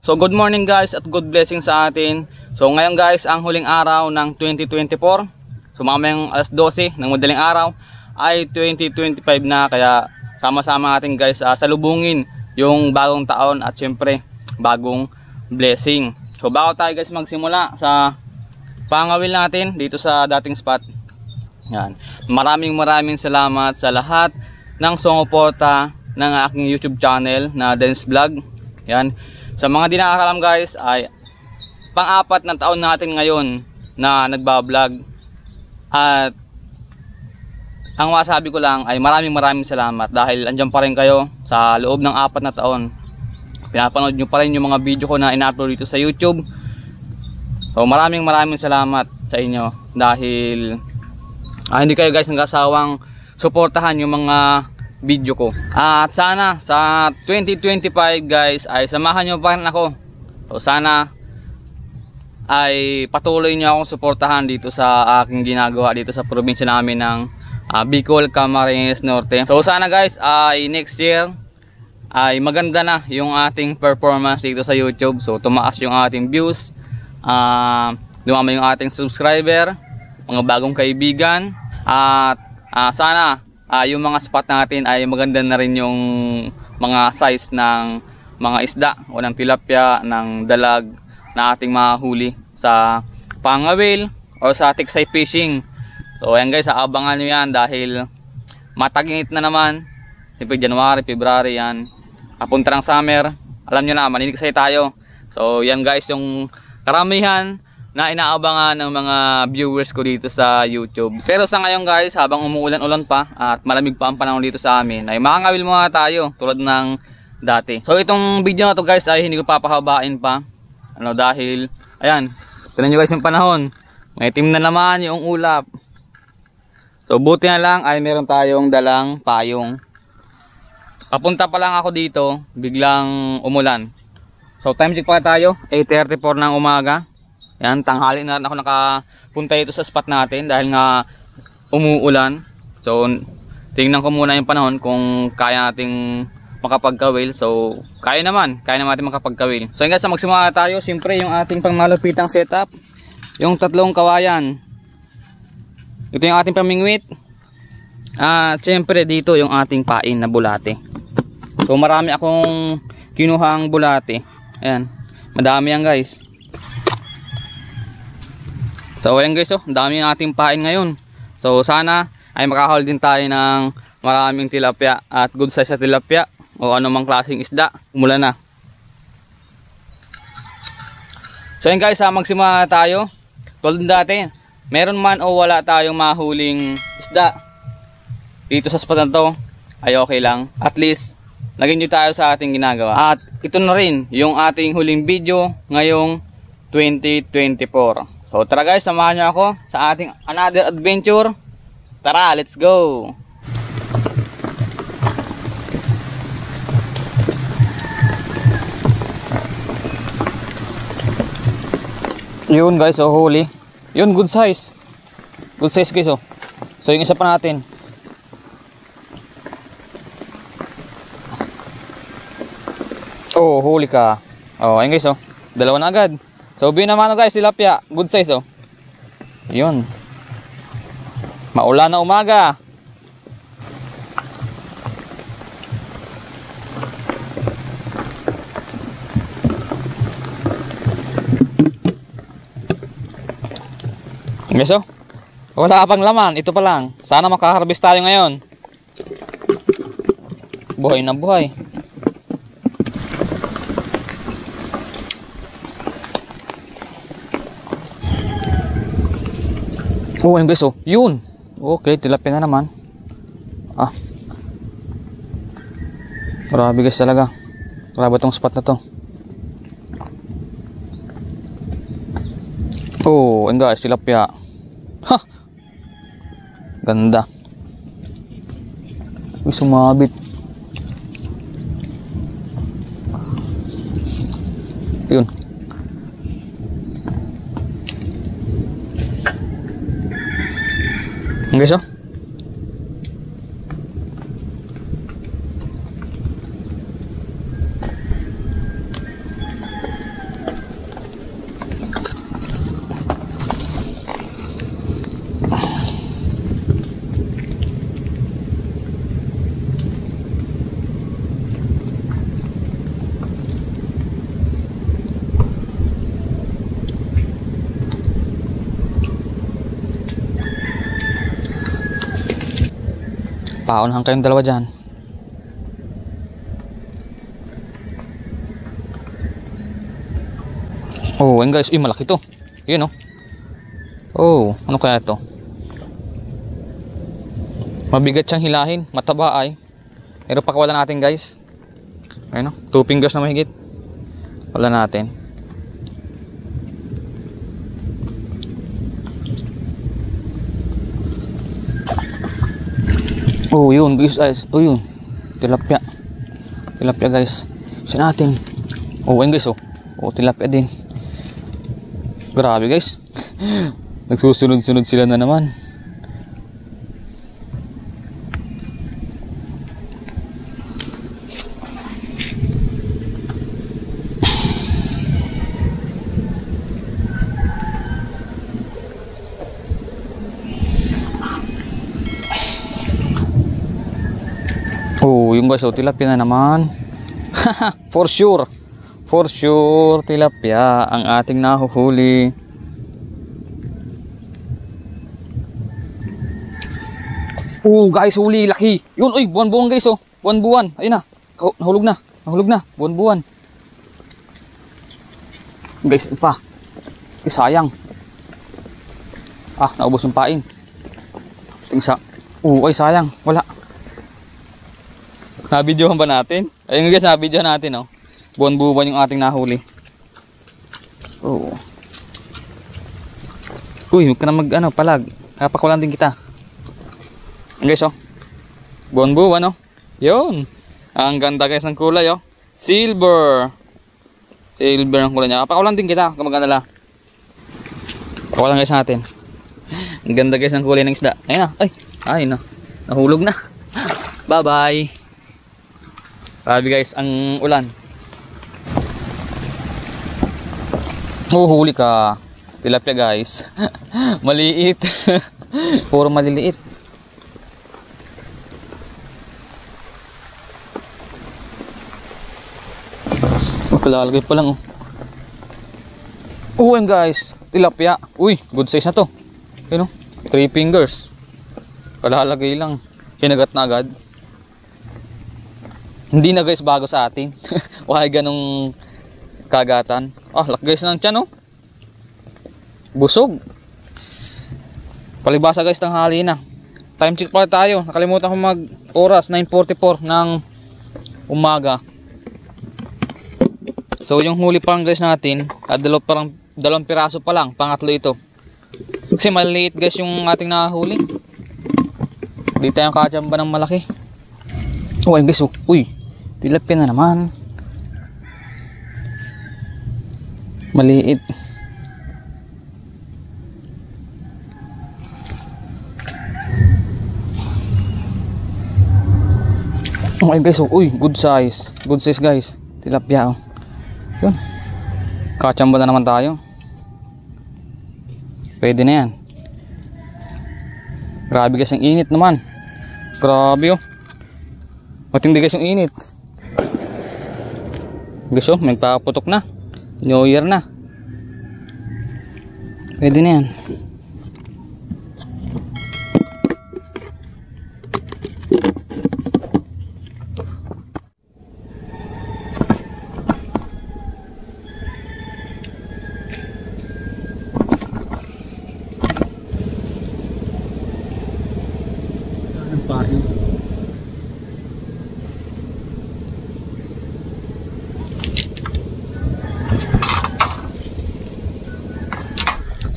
So good morning guys at good blessing sa atin. So ngayon guys, ang huling araw ng 2024. So mamayang alas 12 ng madaling araw ay 2025 na. Kaya sama-sama natin guys salubungin yung bagong taon at syempre bagong blessing. So bago tayo guys magsimula sa pangawil natin dito sa dating spot, yan, maraming salamat sa lahat ng sumuporta ng aking YouTube channel na Dance Vlog. Yan, sa mga di nakakalam guys, ay pang-apat na taon natin ngayon na nagbablog. At ang masabi ko lang ay maraming salamat dahil andyan pa rin kayo sa loob ng 4 na taon. Pinapanood nyo pa rin yung mga video ko na ina-upload dito sa YouTube. So maraming salamat sa inyo dahil hindi kayo guys nag-asawang suportahan yung mga video ko. At sana sa 2025 guys ay samahan nyo pa rin ako. So sana ay patuloy nyo akong suportahan dito sa aking ginagawa dito sa probinsya namin ng Bicol, Camarines Norte. So sana guys ay next year ay maganda na yung ating performance dito sa YouTube. So tumaas yung ating views, dumami yung ating subscriber, mga bagong kaibigan, at sana yung mga spot natin ay maganda na rin yung mga size ng mga isda o ng tilapia, ng dalag na ating mahuli sa pangawil o sa tiksay fishing. So ayan guys, abangan nyo yan dahil mataginit na naman. Siyempre January, February yan, papunta ng summer. Alam nyo na, maninigsay tayo. So yan guys yung karamihan na inaabangan ng mga viewers ko dito sa YouTube. Pero sa ngayon guys, habang umuulan-ulan pa at malamig pa ang panahon dito sa amin, ay makangawil muna tayo tulad ng dati. So itong video na to guys ay hindi ko papahabain pa. Dahil ayan, tignan nyo guys yung panahon, may itim na naman yung ulap. So buti na lang ay meron tayong dalang payong. Papunta pa lang ako dito, biglang umulan. So time check pa tayo, 8:34 ng umaga. Yan, tanghali na rin ako nakapunta dito sa spot natin dahil nga umuulan. So tingnan ko muna yung panahon kung kaya nating makapagkawil. So kaya naman natin makapagkawil. So hanggang sa magsimula tayo, siyempre yung ating pangmalupitang setup, yung 3 kawayan. Ito yung ating pamingwit. At siyempre dito yung ating pain na bulate. So marami akong kinuhang bulate. Ayan, madami yan guys. So ayan guys, ang dami ng ating pain ngayon. So sana ay makahol din tayo ng maraming tilapia at good size sa tilapia o anumang klaseng isda. Umulan na. So ayan guys, magsimula tayo. Tulad dati, meron man o wala tayong mahuling isda dito sa spot na to, ay okay lang. At least naging nyo tayo sa ating ginagawa. At ito na rin yung ating huling video ngayong 2024. So tara guys, samahan nyo ako sa ating another adventure. Tara, let's go! Yun guys, huli. Yun, good size. Good size guys. So yung isa pa natin. Huli ka. Ayun guys, dalawa na agad. So binamano guys, tilapia, good size. Yun. Maulan na umaga. Guys, wala pang laman, ito pa lang. Sana makaharvest tayo ngayon. Buhay na buhay. Ayun guys, yun. Okay, tilapia na naman. Grabe guys talaga. Grabe tong spot na to. Ayun guys, tilapia. Ganda. Sumabit. Yun. Guys, Paunahan kayong dalawa dyan. Oh, ayun guys. Uy, malaki to. Yun oh. Oh, ano kaya to? Mabigat siyang hilahin. Mataba ay. Pero pakawalan natin guys. Ayun oh. 2 fingers na mahigit. Wala natin. Oh, yun guys. Oh, yun. Tilapia. Tilapia guys. Siya natin. Oh, ayun guys oh. Oh, tilapia din. Grabe guys. Nagsusunod-sunod sila na naman. Oh, yung guys, oh, tilapia na naman. For sure. For sure, tilapia ang ating nahuhuli. Oh, guys, huli, laki. Yun, oy, buwan-buwan guys, oh. Buwan-buwan. Ayun na. Nahulog na. Nahulog na. Buwan-buwan. Guys, pa. Eh, sayang. Ah, naubos yung pain. Tingsa. Oh, ay sayang. Wala. Nabidyohan ba natin? Ayun guys, nabidyohan natin oh. Buwan-buwan yung ating nahuli. Oh. Uy, huwag ka na mag ano, palag. Kapakulan din kita. Ayun guys oh. Buwan-buwan oh. Yun. Ang ganda guys ng kulay oh. Silver. Silver ang kulay niya. Kapakulan din kita. Kung magandala. Pakulan guys natin. Ang ganda guys ng kulay ng isda. Ayun na. Ay. Ay na. Nahulog na. Bye bye. Grabe guys, ang ulan. Oh, huli ka. Tilapia guys. Maliit. Puro maliliit. Kalalagay pa lang oh. Oh, guys, tilapia. Uy, good size na to. Ayun oh, 3 fingers. Kalalagay lang. Hinagat na agad. Hindi na guys bago sa atin. Why ganong kagatan. Ah, lak guys ng tiyan oh. Busog. Palibasa guys, tanghali na. Time check pala tayo. Nakalimutan ko mag oras, 9:44 ng umaga. So yung huli pa lang guys natin, dalawang piraso pa lang, pangatlo ito. Kasi maliit guys yung ating nahuli. Hindi tayo kachamba ng malaki. Oh guys oh. Uy, tilapia na naman. Maliit. Oh guys oh. Uy, good size. Good size guys. Tilapia oh. Yun. Kachamba na naman tayo. Pwede na yan. Grabe guys, ang init naman. Grabe oh. Matindi guys yung init. Guys oh, magpaputok na. New Year na. Pwede na yan.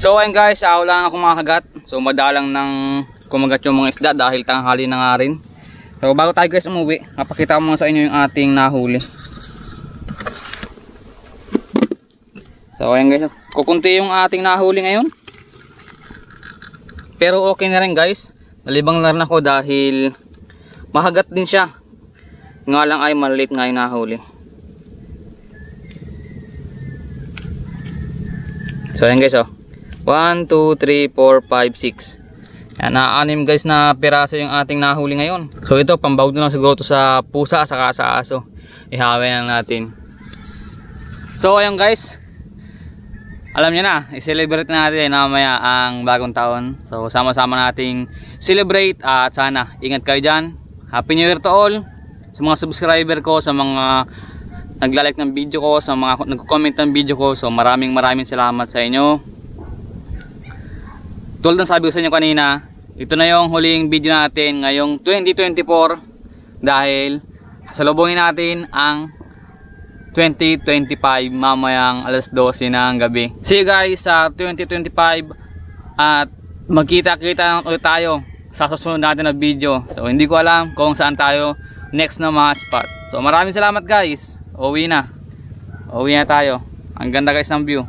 So ayun guys, wala na akong makagat. So madalang nang kumagat yung mga isda dahil tanghali na nga rin. So bago tayo guys umuwi, napakita ko muna sa inyo yung ating nahuli. So ayun guys, kukunti yung ating nahuli ngayon. Pero okay na rin guys. Nalibang na rin ako dahil mahagat din siya. Nga lang ay maliit nga yung nahuli. So ayun guys oh. 1, 2, 3, 4, 5, 6. Yan, na-anim guys na piraso yung ating nahuli ngayon. So ito, pambawag na lang siguro to sa pusa saka sa aso. Ihawin lang natin. So ayun guys, alam nyo na, i-celebrate natin mamaya ang bagong taon. So sama-sama nating celebrate at sana ingat kayo dyan. Happy New Year to all. Sa mga subscriber ko, sa mga nagla-like ng video ko, sa mga nagko-comment ng video ko. So maraming salamat sa inyo. Tulad ng sabi ko sa inyo kanina, ito na yung huling video natin ngayong 2024 dahil salubungin natin ang 2025 mamayang alas 12 ng gabi. See you guys sa 2025 at magkita-kita ulit tayo sa susunod natin na video. So hindi ko alam kung saan tayo next na mga spot. So maraming salamat guys. Uwi na tayo. Ang ganda guys ng view.